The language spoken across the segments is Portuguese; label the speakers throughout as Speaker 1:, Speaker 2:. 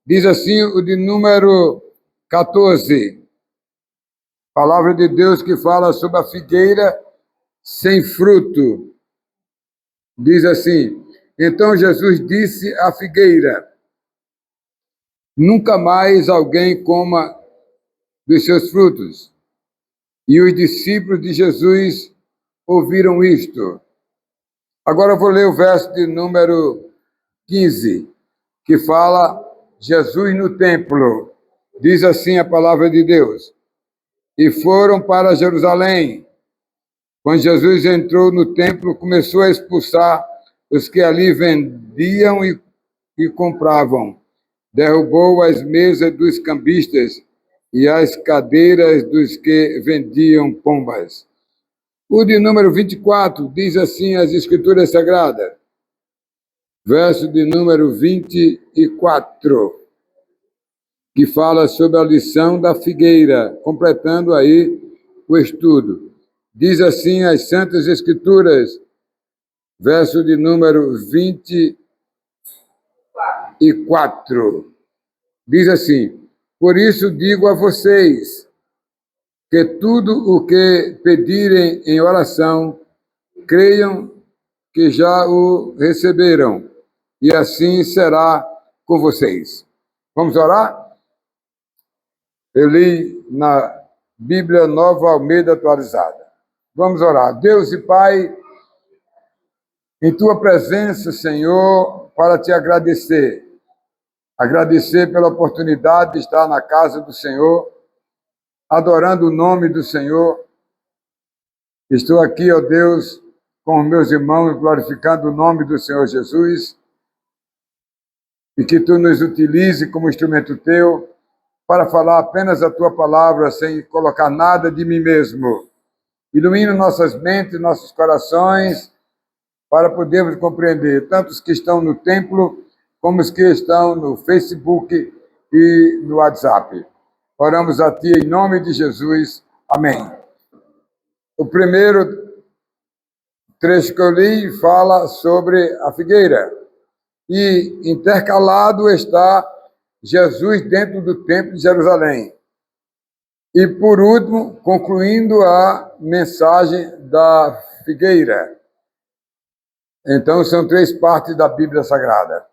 Speaker 1: Diz assim o de número 14. Palavra de Deus que fala sobre a figueira sem fruto. Diz assim: então Jesus disse à figueira: nunca mais alguém coma dos seus frutos. E os discípulos de Jesus ouviram isto. Agora eu vou ler o verso de número 15, que fala Jesus no templo. Diz assim a palavra de Deus: e foram para Jerusalém. Quando Jesus entrou no templo, começou a expulsar os que ali vendiam e compravam. Derrubou as mesas dos cambistas e as cadeiras dos que vendiam pombas. O de número 24 diz assim as Escrituras Sagradas, verso de número 24, que fala sobre a lição da figueira, completando aí o estudo. Diz assim as Santas Escrituras, verso de número 24. Diz assim: por isso digo a vocês que tudo o que pedirem em oração, creiam que já o receberam, e assim será com vocês. Vamos orar? Eu li na Bíblia Nova Almeida Atualizada. Vamos orar. Deus e Pai, em Tua presença, Senhor, para Te agradecer. Agradecer pela oportunidade de estar na casa do Senhor, adorando o nome do Senhor. Estou aqui, ó Deus, com os meus irmãos, glorificando o nome do Senhor Jesus, e que Tu nos utilize como instrumento Teu para falar apenas a Tua palavra, sem colocar nada de mim mesmo. Ilumina nossas mentes, nossos corações, para podermos compreender tanto os que estão no templo, como os que estão no Facebook e no WhatsApp. Oramos a Ti em nome de Jesus. Amém. O primeiro trecho que eu li fala sobre a figueira. E intercalado está Jesus dentro do templo de Jerusalém. E, por último, concluindo a mensagem da figueira. Então, são 3 partes da Bíblia Sagrada.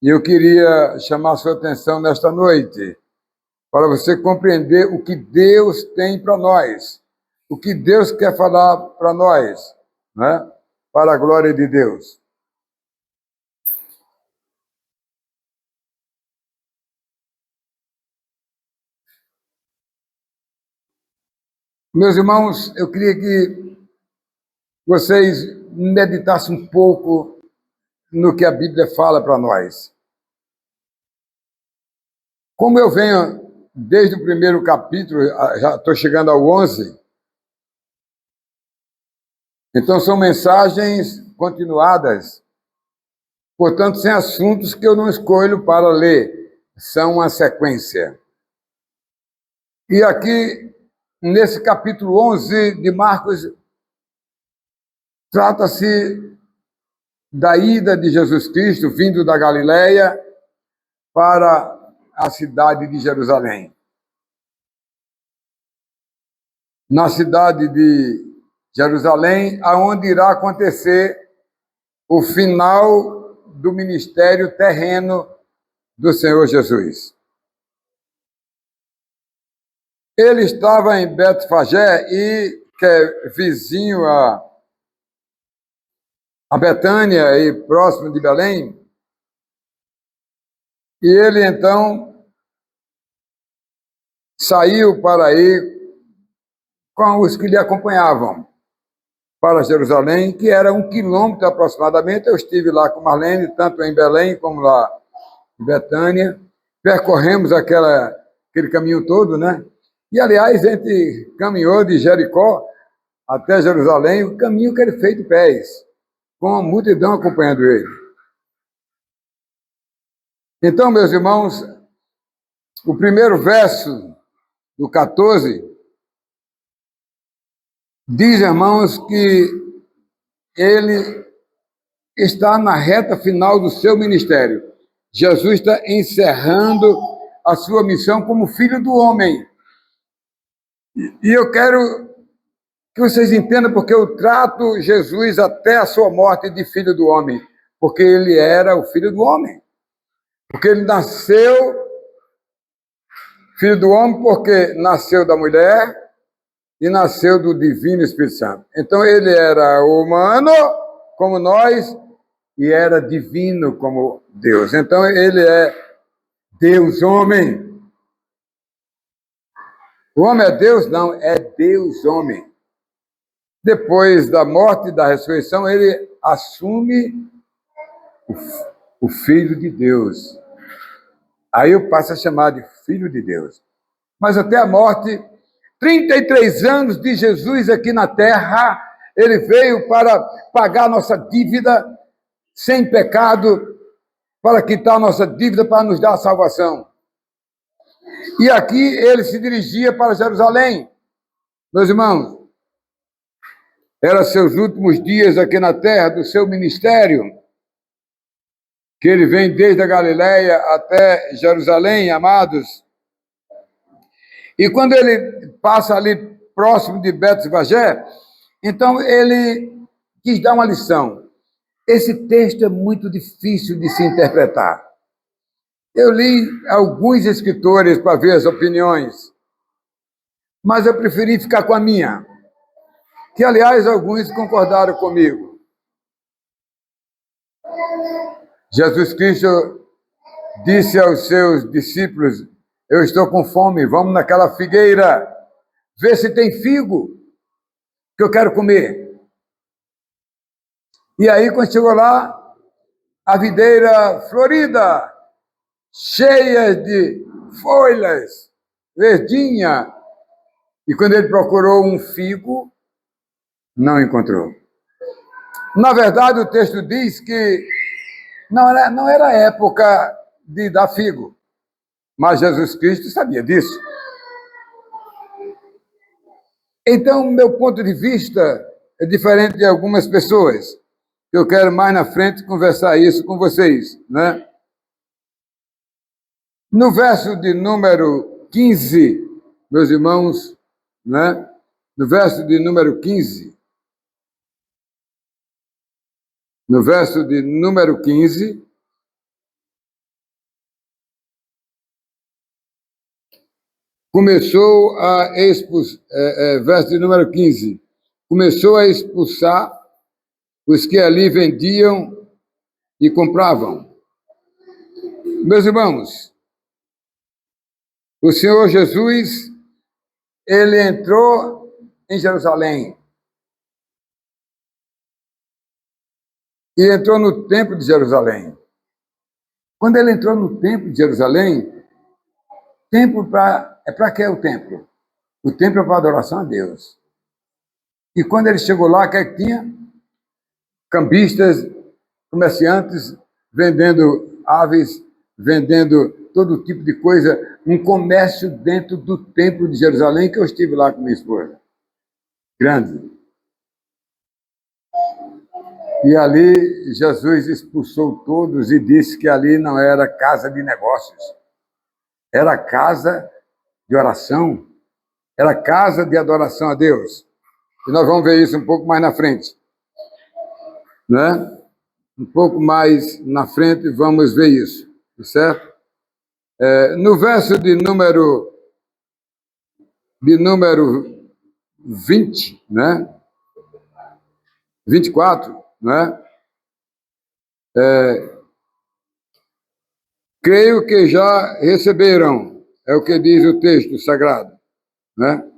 Speaker 1: E eu queria chamar a sua atenção nesta noite, para você compreender o que Deus tem para nós, o que Deus quer falar para nós, né? Para a glória de Deus. Meus irmãos, eu queria que vocês meditassem um pouco no que a Bíblia fala para nós. Como eu venho desde o primeiro capítulo, já estou chegando ao 11, então são mensagens continuadas, portanto, sem assuntos que eu não escolho para ler, são uma sequência. E aqui, nesse capítulo 11 de Marcos, trata-se da ida de Jesus Cristo, vindo da Galileia, para a cidade de Jerusalém. Na cidade de Jerusalém, aonde irá acontecer o final do ministério terreno do Senhor Jesus. Ele estava em Betfagé, que é vizinho a Betânia e próximo de Belém, e ele então saiu para ir com os que lhe acompanhavam para Jerusalém, que era 1 quilômetro aproximadamente. Eu estive lá com Marlene, tanto em Belém como lá em Betânia. Percorremos aquele caminho todo, né? E, aliás, a gente caminhou de Jericó até Jerusalém, o caminho que ele fez de pés, com a multidão acompanhando ele. Então, meus irmãos, o primeiro verso do 14 diz, irmãos, que ele está na reta final do seu ministério. Jesus está encerrando a sua missão como filho do homem. E eu quero que vocês entendam porque eu trato Jesus até a sua morte de filho do homem, porque ele era o filho do homem. Porque ele nasceu filho do homem porque nasceu da mulher e nasceu do Divino Espírito Santo. Então ele era humano como nós e era divino como Deus. Então ele é Deus homem. O homem é Deus? Não, é Deus homem. Depois da morte e da ressurreição, ele assume o Filho de Deus. Aí eu passo a chamar de Filho de Deus. Mas até a morte, 33 anos de Jesus aqui na terra, ele veio para pagar nossa dívida sem pecado, para quitar nossa dívida, para nos dar a salvação. E aqui ele se dirigia para Jerusalém. Meus irmãos, eram seus últimos dias aqui na terra do seu ministério, que ele vem desde a Galileia até Jerusalém, amados. E quando ele passa ali próximo de Betfagé, então ele quis dar uma lição. Esse texto é muito difícil de se interpretar. Eu li alguns escritores para ver as opiniões, mas eu preferi ficar com a minha, que, aliás, alguns concordaram comigo. Jesus Cristo disse aos seus discípulos: eu estou com fome, vamos naquela figueira, ver se tem figo, que eu quero comer. E aí, quando chegou lá, a videira florida, cheia de folhas, verdinha. E quando ele procurou um figo, não encontrou. Na verdade, o texto diz que não era época de dar figo, mas Jesus Cristo sabia disso. Então, meu ponto de vista é diferente de algumas pessoas. Eu quero mais na frente conversar isso com vocês, né? No verso de número 15, meus irmãos, né? No verso de número 15, começou a expulsar, verso de número 15, começou a expulsar os que ali vendiam e compravam. Meus irmãos, o Senhor Jesus, ele entrou em Jerusalém e entrou no templo de Jerusalém. Quando ele entrou no templo de Jerusalém, templo para que é o templo? O templo é para adoração a Deus. E quando ele chegou lá, o que é que tinha? Cambistas, comerciantes, vendendo aves, vendendo todo tipo de coisa, um comércio dentro do templo de Jerusalém, que eu estive lá com minha esposa. Grande. E ali Jesus expulsou todos e disse que ali não era casa de negócios, era casa de oração, era casa de adoração a Deus. E nós vamos ver isso um pouco mais na frente, né? Um pouco mais na frente vamos ver isso, certo? No verso de número 20, né? 24, né? Creio que já receberam, é o que diz o texto sagrado, né?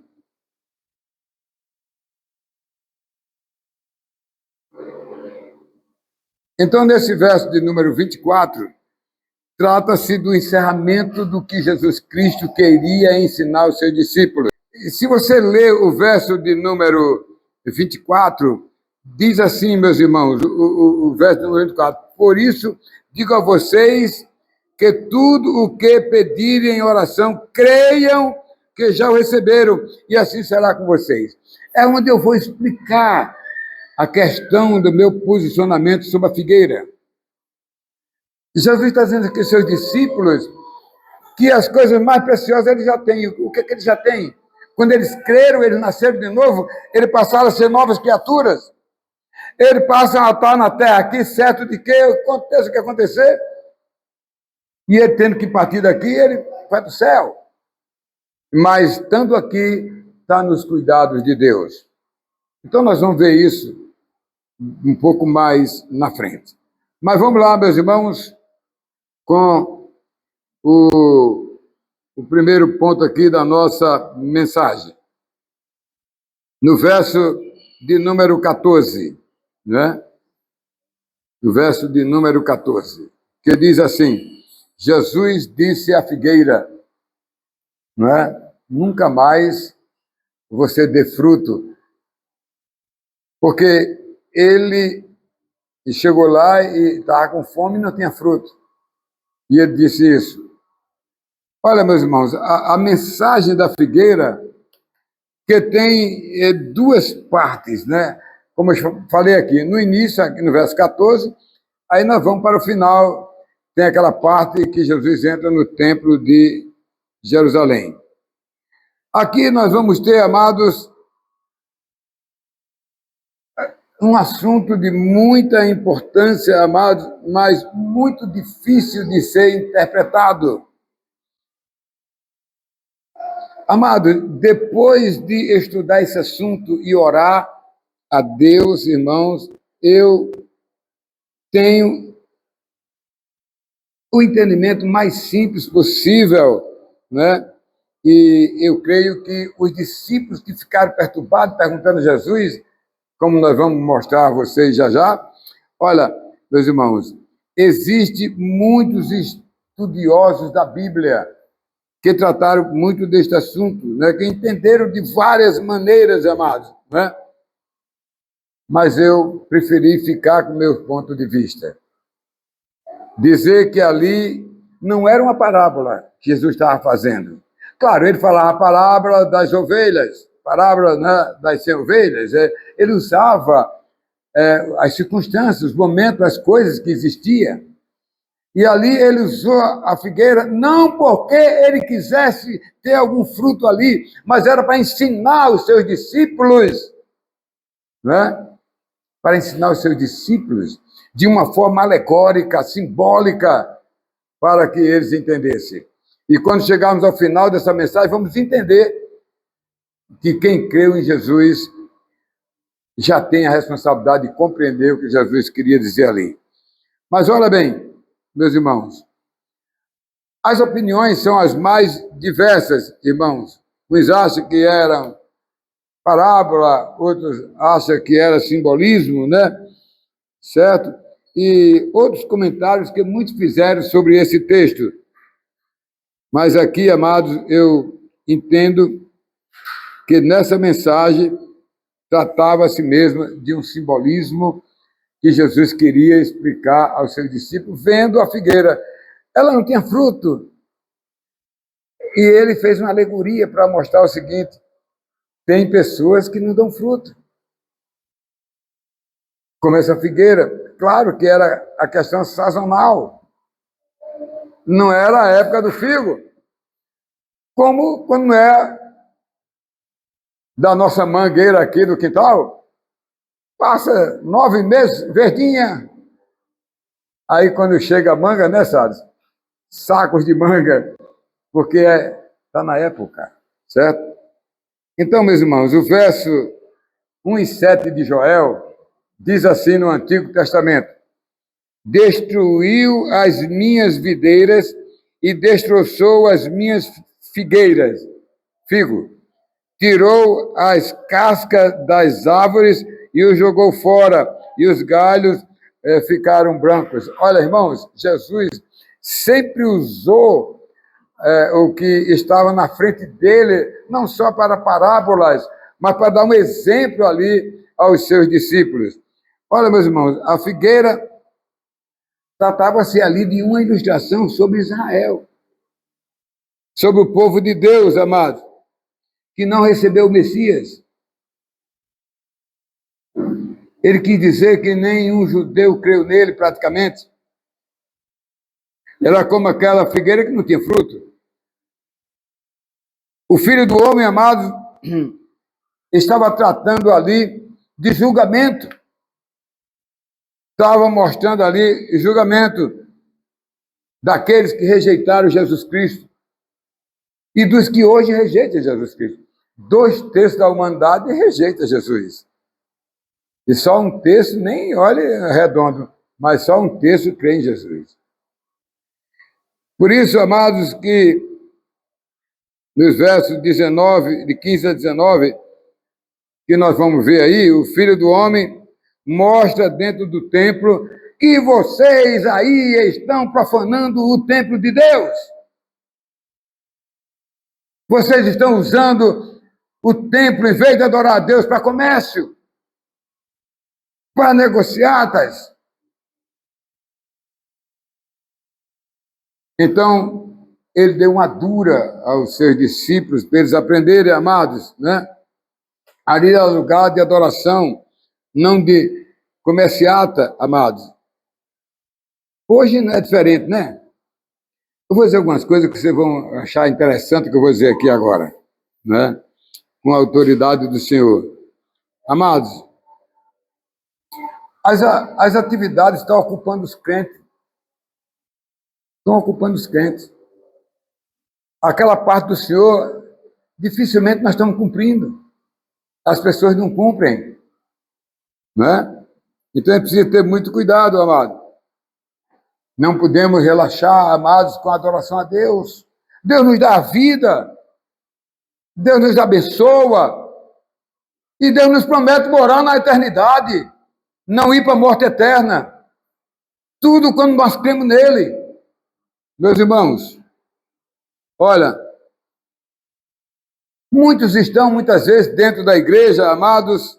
Speaker 1: Então, nesse verso de número 24, trata-se do encerramento do que Jesus Cristo queria ensinar aos seus discípulos. E se você ler o verso de número 24, diz assim, meus irmãos, o verso de número 24, por isso digo a vocês que tudo o que pedirem em oração, creiam que já o receberam, e assim será com vocês. É onde eu vou explicar a questão do meu posicionamento sobre a figueira. Jesus está dizendo que os seus discípulos, que as coisas mais preciosas eles já têm. O que eles já têm? Quando eles creram, eles nasceram de novo, eles passaram a ser novas criaturas. Eles passam a estar na terra aqui, certo de que aconteça o que acontecer, e ele tendo que partir daqui, ele vai para o céu. Mas, estando aqui, está nos cuidados de Deus. Então, nós vamos ver isso um pouco mais na frente. Mas vamos lá, meus irmãos, com o primeiro ponto aqui da nossa mensagem. No verso de número 14, né? No verso de número 14, que diz assim: Jesus disse à figueira, não é? Nunca mais você dê fruto, porque ele chegou lá e estava com fome e não tinha fruto. E ele disse isso. Olha, meus irmãos, a mensagem da figueira, que tem duas partes, né? Como eu falei aqui, no início, aqui no verso 14, aí nós vamos para o final, tem aquela parte que Jesus entra no templo de Jerusalém. Aqui nós vamos ter, amados, um assunto de muita importância, amados, mas muito difícil de ser interpretado. Amado, depois de estudar esse assunto e orar a Deus, irmãos, eu tenho o entendimento mais simples possível, né? E eu creio que os discípulos que ficaram perturbados, perguntando a Jesus, como nós vamos mostrar a vocês já já, olha, meus irmãos, existem muitos estudiosos da Bíblia que trataram muito deste assunto, né? Que entenderam de várias maneiras, amados, né? Mas eu preferi ficar com o meu ponto de vista. Dizer que ali não era uma parábola que Jesus estava fazendo. Claro, ele falava a parábola das ovelhas, parábola, né, das 100 ovelhas. Ele usava as circunstâncias, os momentos, as coisas que existiam. E ali ele usou a figueira não porque ele quisesse ter algum fruto ali, mas era para ensinar os seus discípulos, né? Para ensinar os seus discípulos de uma forma alegórica, simbólica, para que eles entendessem. E quando chegarmos ao final dessa mensagem, vamos entender que quem creu em Jesus já tem a responsabilidade de compreender o que Jesus queria dizer ali. Mas olha bem, meus irmãos, as opiniões são as mais diversas, irmãos. Uns acham que era parábola, outros acham que era simbolismo, né? Certo? E outros comentários que muitos fizeram sobre esse texto. Mas aqui, amados, eu entendo que nessa mensagem tratava-se mesmo de um simbolismo que Jesus queria explicar aos seus discípulos, vendo a figueira. Ela não tinha fruto. E ele fez uma alegoria para mostrar o seguinte: tem pessoas que não dão fruto. Como essa figueira, claro que era a questão sazonal. Não era a época do figo. Como quando é da nossa mangueira aqui do quintal, passa 9 meses, verdinha. Aí quando chega a manga, né, Salles? Sacos de manga, porque está na época, certo? Então, meus irmãos, o verso 1 e 7 de Joel diz assim no Antigo Testamento: destruiu as minhas videiras e destroçou as minhas figueiras, figo. Tirou as cascas das árvores e os jogou fora, e os galhos ficaram brancos. Olha, irmãos, Jesus sempre usou o que estava na frente dele, não só para parábolas, mas para dar um exemplo ali aos seus discípulos. Olha, meus irmãos, a figueira tratava-se ali de uma ilustração sobre Israel, sobre o povo de Deus, amados, que não recebeu o Messias. Ele quis dizer que nenhum judeu creu nele, praticamente. Era como aquela figueira que não tinha fruto. O Filho do Homem, amado, estava tratando ali de julgamento. Estava mostrando ali julgamento daqueles que rejeitaram Jesus Cristo e dos que hoje rejeitam Jesus Cristo. 2/3 da humanidade rejeita Jesus. E só 1/3, nem olhe redondo, mas só 1/3 crê em Jesus. Por isso, amados, que nos versos 19, de 15 a 19, que nós vamos ver aí, o Filho do Homem mostra dentro do templo que vocês aí estão profanando o templo de Deus. Vocês estão usando o templo, em vez de adorar a Deus, para comércio, para negociatas. Então, ele deu uma dura aos seus discípulos, para eles aprenderem, amados, né? Ali é o lugar de adoração, não de comerciata, amados. Hoje não é diferente, né? Eu vou dizer algumas coisas que vocês vão achar interessante que eu vou dizer aqui agora, né? Com a autoridade do Senhor. Amados, as atividades estão ocupando os crentes. Estão ocupando os crentes. Aquela parte do Senhor, dificilmente nós estamos cumprindo. As pessoas não cumprem, né? Então é preciso ter muito cuidado, amado. Não podemos relaxar, amados, com a adoração a Deus. Deus nos dá a vida, Deus nos abençoa, e Deus nos promete morar na eternidade, não ir para a morte eterna. Tudo quando nós cremos nele. Meus irmãos, olha, muitos estão, muitas vezes, dentro da igreja, amados,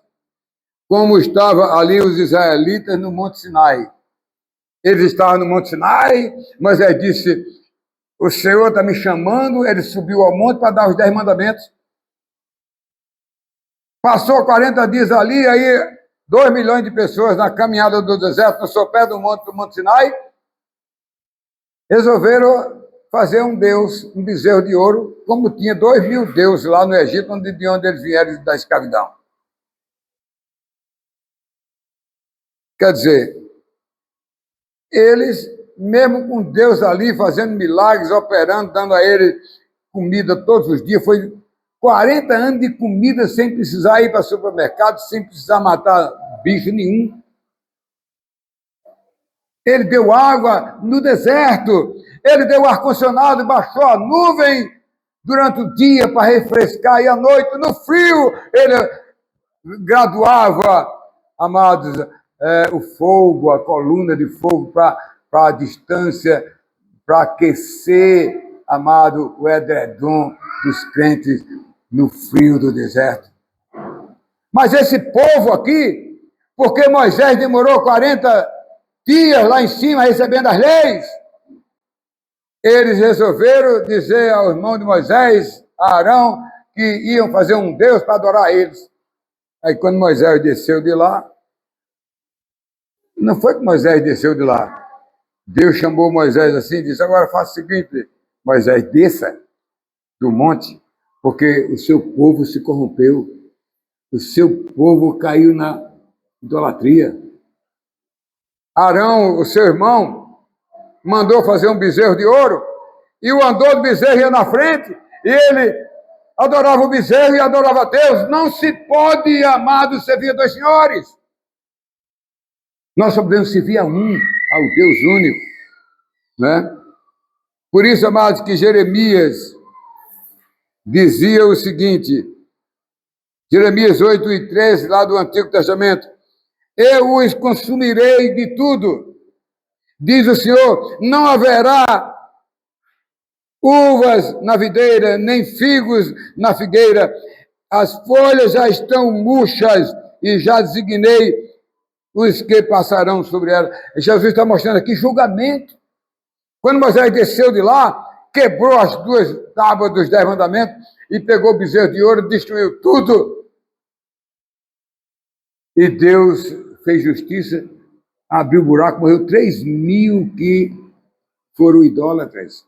Speaker 1: como estavam ali os israelitas no Monte Sinai. Eles estavam no Monte Sinai, Moisés disse, o Senhor está me chamando, ele subiu ao monte para dar os 10 mandamentos. Passou 40 dias ali, aí 2 milhões de pessoas na caminhada do deserto, no sopé do Monte Sinai, resolveram fazer um deus, um bezerro de ouro, como tinha 2.000 deuses lá no Egito, de onde eles vieram da escravidão. Quer dizer, eles, mesmo com Deus ali, fazendo milagres, operando, dando a ele comida todos os dias, foi 40 anos de comida sem precisar ir para o supermercado, sem precisar matar bicho nenhum. Ele deu água no deserto, ele deu ar-condicionado, baixou a nuvem durante o dia para refrescar, e à noite, no frio, ele graduava, amados, o fogo, a coluna de fogo para a distância, para aquecer, amado, o edredom dos crentes no frio do deserto. Mas esse povo aqui, porque Moisés demorou 40 dias lá em cima recebendo as leis, eles resolveram dizer ao irmão de Moisés, a Arão, que iam fazer um Deus para adorar eles. Aí quando Moisés desceu de lá, não foi que Moisés desceu de lá. Deus chamou Moisés assim e disse, agora faça o seguinte, Moisés, desça do monte, porque o seu povo se corrompeu, o seu povo caiu na idolatria. Arão, o seu irmão, mandou fazer um bezerro de ouro, e o andor do bezerro ia na frente, e ele adorava o bezerro e adorava a Deus. Não se pode, amado, servir a 2 senhores. Nós só podemos servir a um, ao Deus único, né? Por isso, amados, que Jeremias dizia o seguinte, Jeremias 8:13, lá do Antigo Testamento, eu os consumirei de tudo, diz o Senhor, não haverá uvas na videira, nem figos na figueira, as folhas já estão murchas e já designei os que passarão sobre ela. Jesus está mostrando aqui julgamento. Quando Moisés desceu de lá, quebrou as 2 tábuas dos 10 mandamentos e pegou o bezerro de ouro, destruiu tudo. E Deus fez justiça, abriu o buraco, morreu 3.000 que foram idólatras.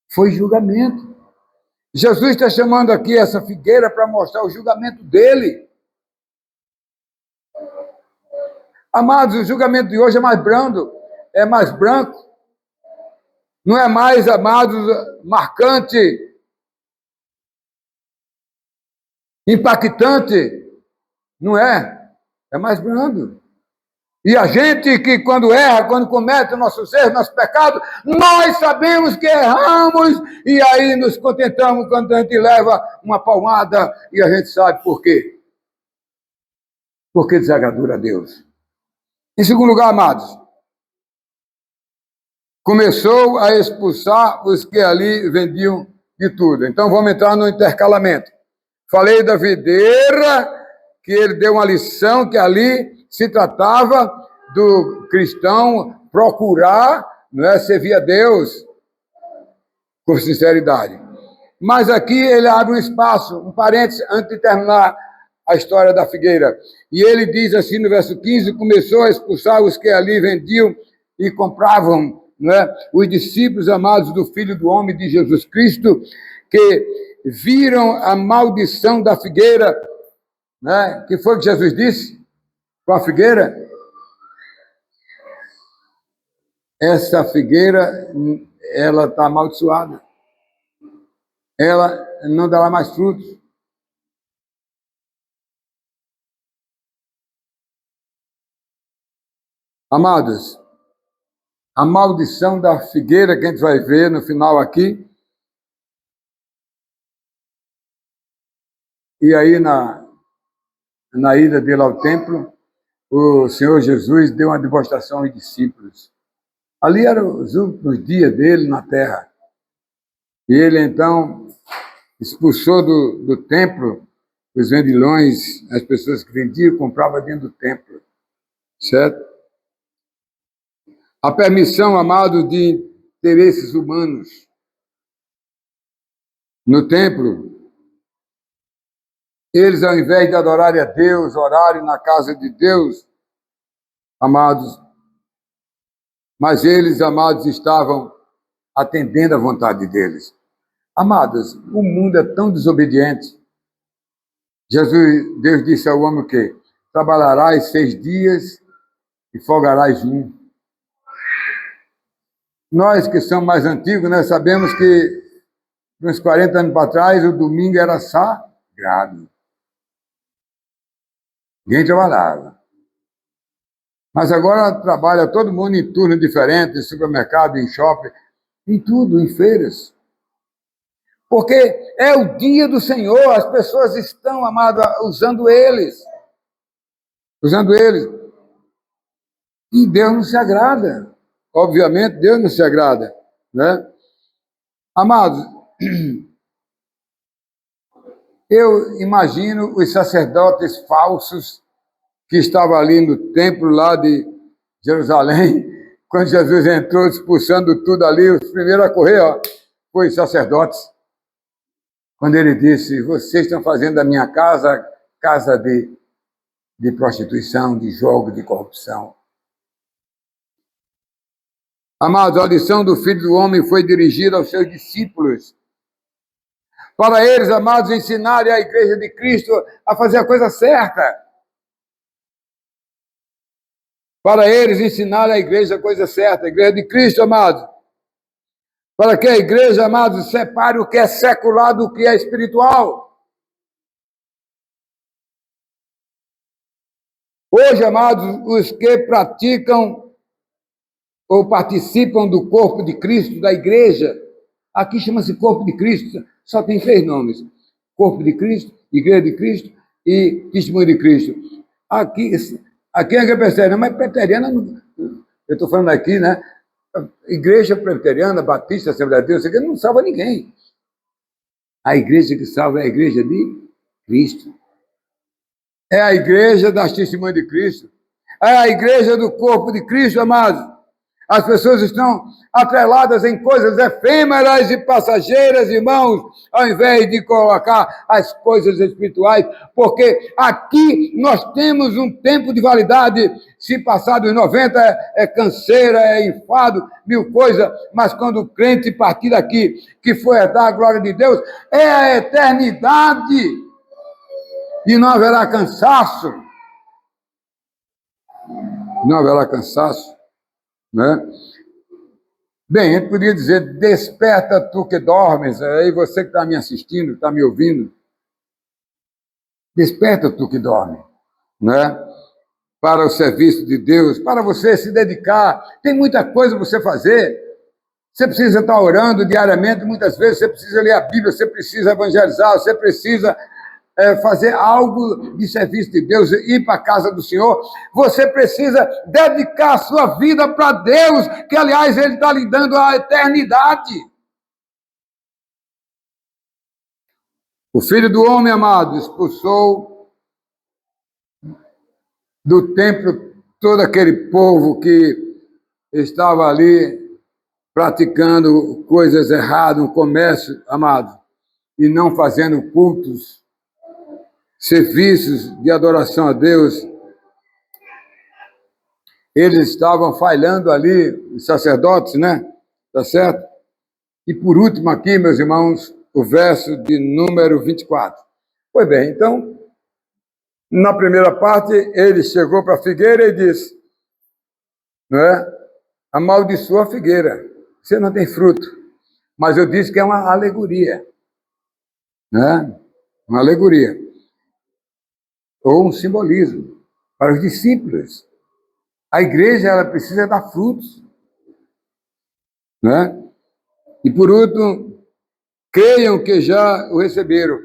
Speaker 1: Foi julgamento. Jesus está chamando aqui essa figueira para mostrar o julgamento dele. Amados, o julgamento de hoje é mais brando, é mais branco. Não é mais, amados, marcante, impactante. Não é? É mais brando. E a gente que quando erra, quando comete nossos erros, nosso pecado, nós sabemos que erramos e aí nos contentamos quando a gente leva uma palmada e a gente sabe por quê. Porque desagradou a Deus. Em segundo lugar, amados, começou a expulsar os que ali vendiam de tudo. Então vamos entrar no intercalamento. Falei da videira, que ele deu uma lição que ali se tratava do cristão procurar, não é, servir a Deus com sinceridade. Mas aqui ele abre um espaço, um parênteses, antes de terminar a história da figueira. E ele diz assim no verso 15, começou a expulsar os que ali vendiam e compravam, não é, os discípulos amados do Filho do Homem, de Jesus Cristo, que viram a maldição da figueira, né? Que foi que Jesus disse com a figueira? Essa figueira, ela está amaldiçoada. Ela não dará mais frutos. Amados, a maldição da figueira que a gente vai ver no final aqui, e aí na ida dele ao templo, o Senhor Jesus deu uma demonstração aos discípulos. Ali eram os últimos dias dele na terra. E ele, então, expulsou do templo os vendilhões, as pessoas que vendiam e compravam dentro do templo. Certo? A permissão, amado, de interesses humanos. No templo, eles, ao invés de adorarem a Deus, orarem na casa de Deus, amados, mas eles, amados, estavam atendendo à vontade deles. Amados, o mundo é tão desobediente. Deus disse ao homem o quê? Trabalharás 6 dias e folgarás 1. Nós que somos mais antigos, né, sabemos que uns 40 anos para trás, o domingo era sagrado. Ninguém trabalhava. Mas agora trabalha todo mundo em turno diferente, em supermercado, em shopping, em tudo, em feiras. Porque é o dia do Senhor, as pessoas estão, amado, usando eles. Usando eles. E Deus não se agrada. Obviamente, Deus não se agrada, né? Amados, eu imagino os sacerdotes falsos que estavam ali no templo lá de Jerusalém, quando Jesus entrou expulsando tudo ali, os primeiros a correr, ó, foi os sacerdotes. Quando ele disse, vocês estão fazendo da minha casa, casa de prostituição, de jogo, de corrupção. Amados, a lição do Filho do Homem foi dirigida aos seus discípulos. Para eles, amados, ensinarem a igreja de Cristo a fazer a coisa certa. Para eles ensinarem a igreja a coisa certa, a igreja de Cristo, amados. Para que a igreja, amados, separe o que é secular do que é espiritual. Hoje, amados, os que praticam ou participam do corpo de Cristo, da igreja, aqui chama-se corpo de Cristo, só tem 3 nomes. Corpo de Cristo, igreja de Cristo e testemunho de Cristo. Aqui é que é presbiteriana, mas presbiteriana, eu estou falando aqui, né? Igreja presbiteriana, batista, Assembleia de Deus, isso aqui não salva ninguém. A igreja que salva é a igreja de Cristo. É a igreja das testemunhas de Cristo. É a igreja do corpo de Cristo, amados. As pessoas estão atreladas em coisas efêmeras e passageiras, irmãos, ao invés de colocar as coisas espirituais, porque aqui nós temos um tempo de validade. Se passar dos 90 é canseira, é enfado, mil coisas, mas quando o crente partir daqui, que foi herdar a glória de Deus, é a eternidade, e não haverá cansaço. Não haverá cansaço, né? Bem, a gente podia dizer, desperta tu que dormes, aí você que está me assistindo, está me ouvindo, desperta tu que dorme, né? Para o serviço de Deus, para você se dedicar, tem muita coisa para você fazer, você precisa estar orando diariamente, muitas vezes você precisa ler a Bíblia, você precisa evangelizar, você precisa fazer algo de serviço de Deus, ir para a casa do Senhor, você precisa dedicar a sua vida para Deus, que aliás Ele está lhe dando a eternidade. O Filho do Homem, amado, expulsou do templo todo aquele povo que estava ali praticando coisas erradas, um comércio, amado, e não fazendo cultos, serviços de adoração a Deus. Eles estavam falhando ali, os sacerdotes, né? Tá certo? E por último aqui, meus irmãos, o verso de número 24. Pois bem, então, na primeira parte, ele chegou para a figueira e disse, não é? Amaldiçoa a figueira, você não tem fruto. Mas eu disse que é uma alegoria, né? Uma alegoria. Ou um simbolismo para os discípulos. A igreja, ela precisa dar frutos, né? E por último, creiam que já o receberam.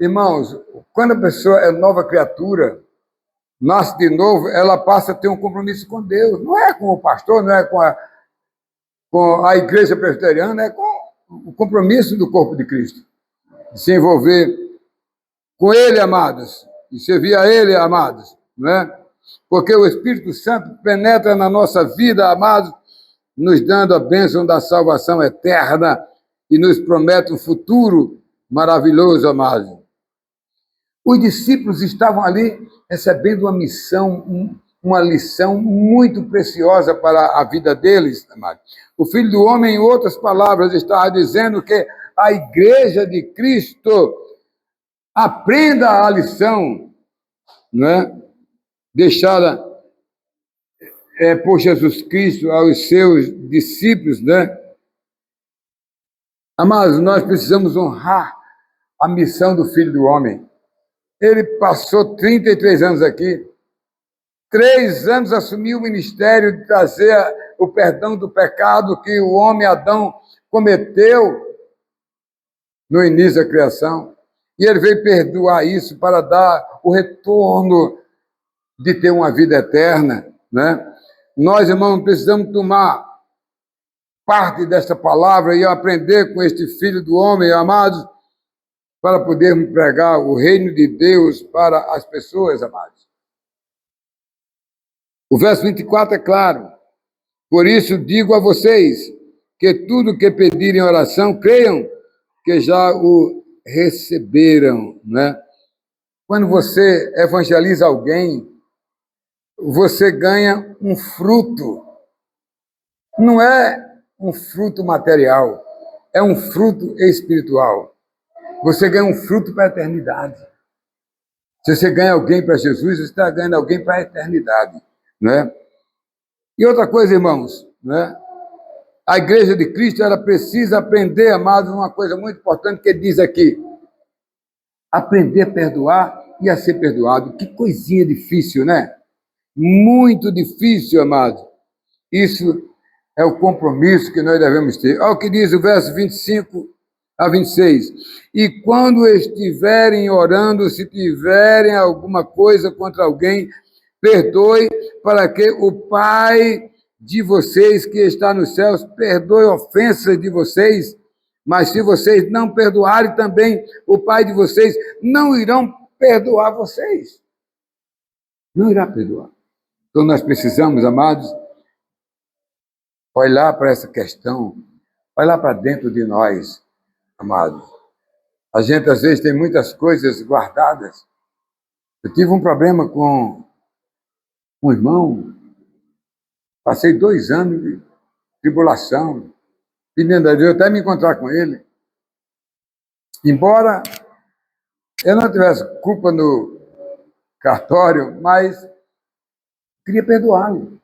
Speaker 1: Irmãos, quando a pessoa é nova criatura, nasce de novo, ela passa a ter um compromisso com Deus. Não é com o pastor, não é com a igreja presbiteriana, é com o compromisso do corpo de Cristo. De se envolver com Ele, amados, e servir a Ele, amados, não é? Porque o Espírito Santo penetra na nossa vida, amados, nos dando a bênção da salvação eterna e nos promete um futuro maravilhoso, amados. Os discípulos estavam ali recebendo uma missão, uma lição muito preciosa para a vida deles, amados. O Filho do Homem, em outras palavras, estava dizendo que a igreja de Cristo aprenda a lição, né? Deixada por Jesus Cristo aos seus discípulos, né? Amados, nós precisamos honrar a missão do Filho do Homem. Ele passou 33 anos aqui, 3 anos assumiu o ministério de trazer o perdão do pecado que o homem Adão cometeu no início da criação. E ele veio perdoar isso para dar o retorno de ter uma vida eterna, né? Nós, irmãos, precisamos tomar parte desta palavra e aprender com este Filho do Homem, amados, para podermos pregar o reino de Deus para as pessoas, amados. O verso 24 é claro. Por isso digo a vocês que tudo que pedirem em oração, creiam que já o receberam, né? Quando você evangeliza alguém, você ganha um fruto. Não é um fruto material, é um fruto espiritual. Você ganha um fruto para a eternidade. Se você ganha alguém para Jesus, você está ganhando alguém para a eternidade, né? E outra coisa, irmãos, né? A igreja de Cristo, ela precisa aprender, amados, uma coisa muito importante que ele diz aqui. Aprender a perdoar e a ser perdoado. Que coisinha difícil, né? Muito difícil, amado. Isso é o compromisso que nós devemos ter. Olha o que diz o verso 25 a 26. E quando estiverem orando, se tiverem alguma coisa contra alguém, perdoe, para que o Pai de vocês que está nos céus perdoe ofensas de vocês. Mas se vocês não perdoarem também, o Pai de vocês não irão perdoar vocês. Não irá perdoar. Então nós precisamos, amados, olhar para essa questão, olhar para dentro de nós, amados. A gente, às vezes, tem muitas coisas guardadas. Eu tive um problema com um irmão, passei 2 anos de tribulação, pedindo a Deus até me encontrar com ele. Embora eu não tivesse culpa no cartório, mas queria perdoá-lo.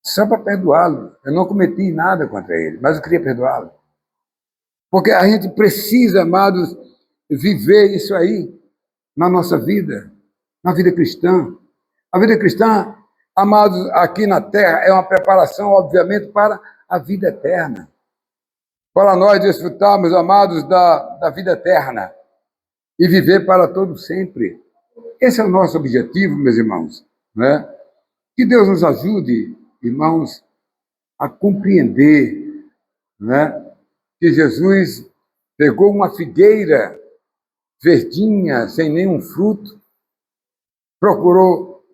Speaker 1: Só para perdoá-lo. Eu não cometi nada contra ele, mas eu queria perdoá-lo. Porque a gente precisa, amados, viver isso aí na nossa vida, na vida cristã. A vida cristã, amados, aqui na terra, é uma preparação, obviamente, para a vida eterna. Para nós desfrutarmos, amados, da vida eterna e viver para todo sempre. Esse é o nosso objetivo, meus irmãos, né? Que Deus nos ajude, irmãos, a compreender, né, que Jesus pegou uma figueira verdinha, sem nenhum fruto, procurou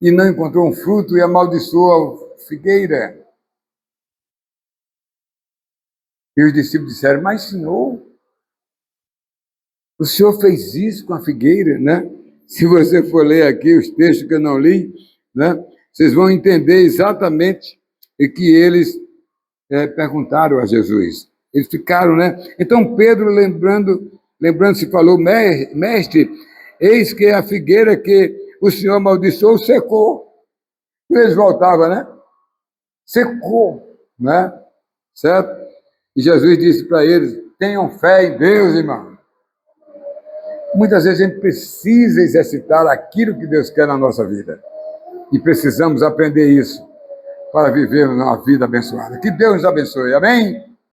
Speaker 1: e não encontrou um fruto e amaldiçoou a figueira. E os discípulos disseram, mas Senhor, o Senhor fez isso com a figueira, né? Se você for ler aqui os textos que eu não li, né, vocês vão entender exatamente o que eles perguntaram a Jesus. Eles ficaram, né? Então Pedro, lembrando-se, falou, mestre, eis que a figueira que o Senhor amaldiçoou secou. E eles voltavam, né? Secou, né? Certo? E Jesus disse para eles, tenham fé em Deus, irmão. Muitas vezes a gente precisa exercitar aquilo que Deus quer na nossa vida. E precisamos aprender isso para vivermos uma vida abençoada. Que Deus nos abençoe. Amém?